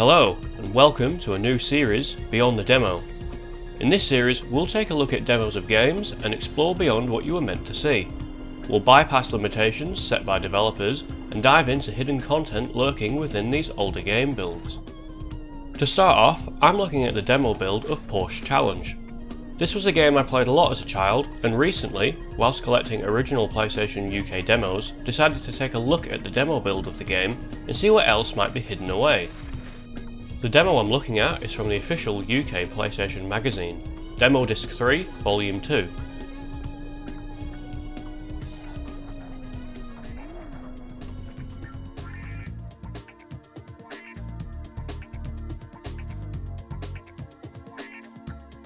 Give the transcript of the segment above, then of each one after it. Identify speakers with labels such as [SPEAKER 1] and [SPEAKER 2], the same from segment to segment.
[SPEAKER 1] Hello, and welcome to a new series, Beyond the Demo. In this series, we'll take a look at demos of games and explore beyond what you were meant to see. We'll bypass limitations set by developers and dive into hidden content lurking within these older game builds. To start off, I'm looking at the demo build of Porsche Challenge. This was a game I played a lot as a child, and recently, whilst collecting original PlayStation UK demos, decided to take a look at the demo build of the game and see what else might be hidden away. The demo I'm looking at is from the official UK PlayStation magazine, Demo Disc 3, Volume 2.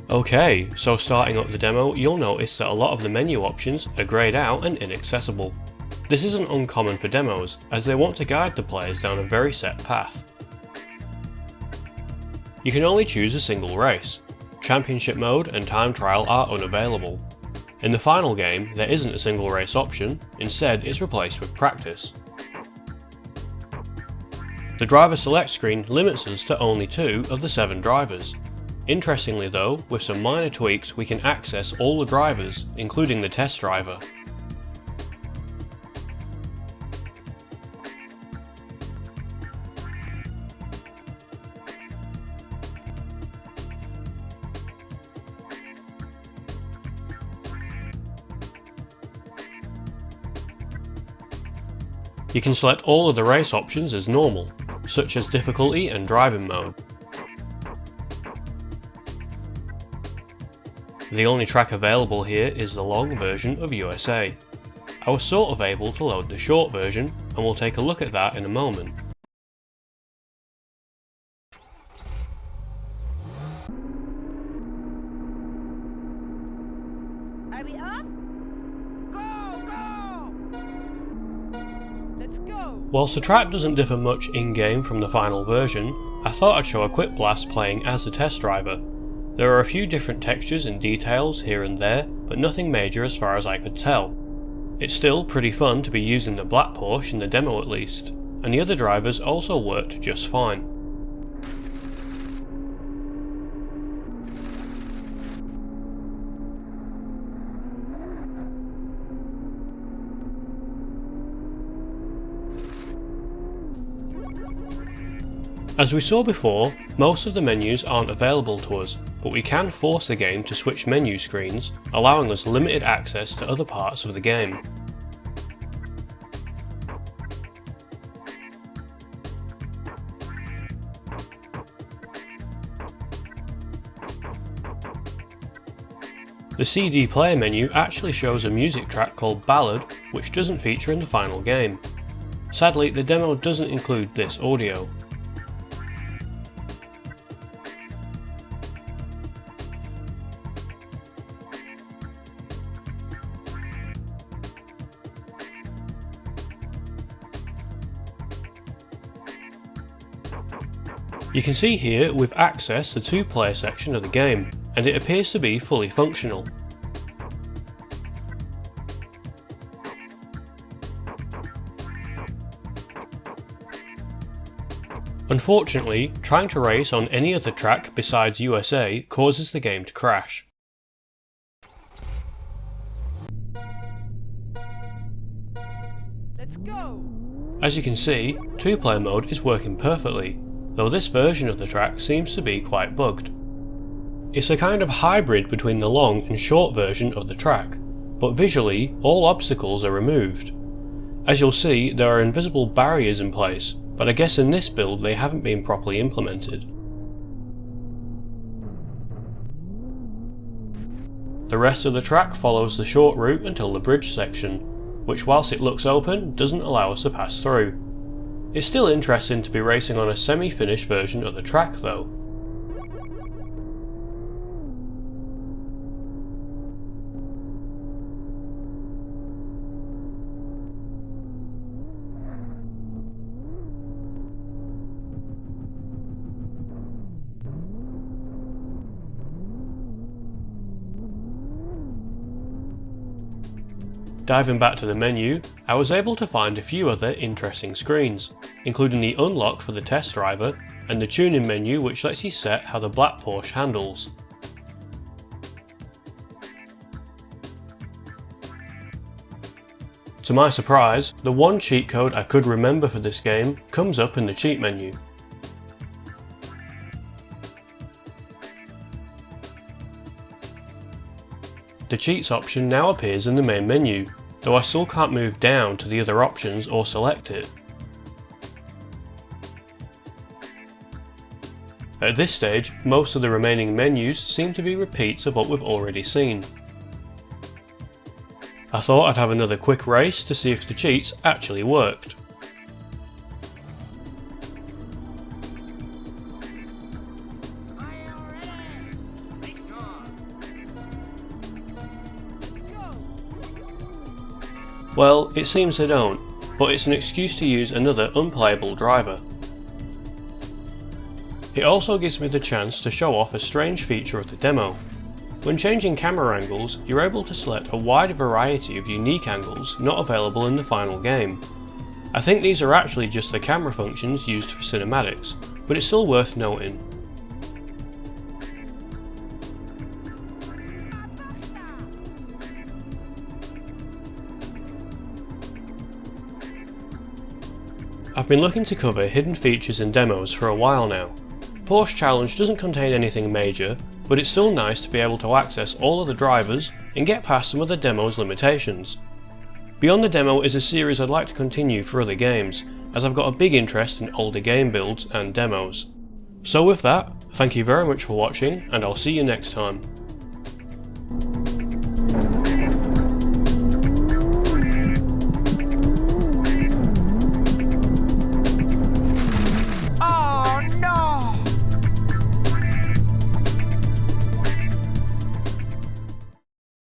[SPEAKER 1] Okay, so starting up the demo, you'll notice that a lot of the menu options are greyed out and inaccessible. This isn't uncommon for demos, as they want to guide the players down a very set path. You can only choose a single race. Championship mode and time trial are unavailable. In the final game, there isn't a single race option, instead it's replaced with practice. The driver select screen limits us to only 2 of the 7 drivers. Interestingly though, with some minor tweaks we can access all the drivers, including the test driver. You can select all of the race options as normal, such as difficulty and driving mode. The only track available here is the long version of USA. I was sort of able to load the short version, and we'll take a look at that in a moment.
[SPEAKER 2] Are we up? Go! Let's go!
[SPEAKER 1] Whilst the track doesn't differ much in-game from the final version, I thought I'd show a quick blast playing as the test driver. There are a few different textures and details here and there, but nothing major as far as I could tell. It's still pretty fun to be using the black Porsche in the demo at least, and the other drivers also worked just fine. As we saw before, most of the menus aren't available to us, but we can force the game to switch menu screens, allowing us limited access to other parts of the game. The CD player menu actually shows a music track called Ballad, which doesn't feature in the final game. Sadly, the demo doesn't include this audio. You can see here we've accessed the 2-player section of the game, and it appears to be fully functional. Unfortunately, trying to race on any other track besides USA causes the game to crash.
[SPEAKER 2] Let's go!
[SPEAKER 1] As you can see, 2-player mode is working perfectly, though this version of the track seems to be quite bugged. It's a kind of hybrid between the long and short version of the track, but visually all obstacles are removed. As you'll see, there are invisible barriers in place, but I guess in this build they haven't been properly implemented. The rest of the track follows the short route until the bridge section, which whilst it looks open, doesn't allow us to pass through. It's still interesting to be racing on a semi-finished version of the track though. Diving back to the menu, I was able to find a few other interesting screens, including the unlock for the test driver and the tuning menu which lets you set how the black Porsche handles. To my surprise, the one cheat code I could remember for this game comes up in the cheat menu. The cheats option now appears in the main menu, though I still can't move down to the other options or select it. At this stage, most of the remaining menus seem to be repeats of what we've already seen. I thought I'd have another quick race to see if the cheats actually worked. Well, it seems they don't, but it's an excuse to use another unplayable driver. It also gives me the chance to show off a strange feature of the demo. When changing camera angles, you're able to select a wide variety of unique angles not available in the final game. I think these are actually just the camera functions used for cinematics, but it's still worth noting. I've been looking to cover hidden features in demos for a while now. Porsche Challenge doesn't contain anything major, but it's still nice to be able to access all of the drivers and get past some of the demo's limitations. Beyond the demo is a series I'd like to continue for other games, as I've got a big interest in older game builds and demos. So with that, thank you very much for watching, and I'll see you next time.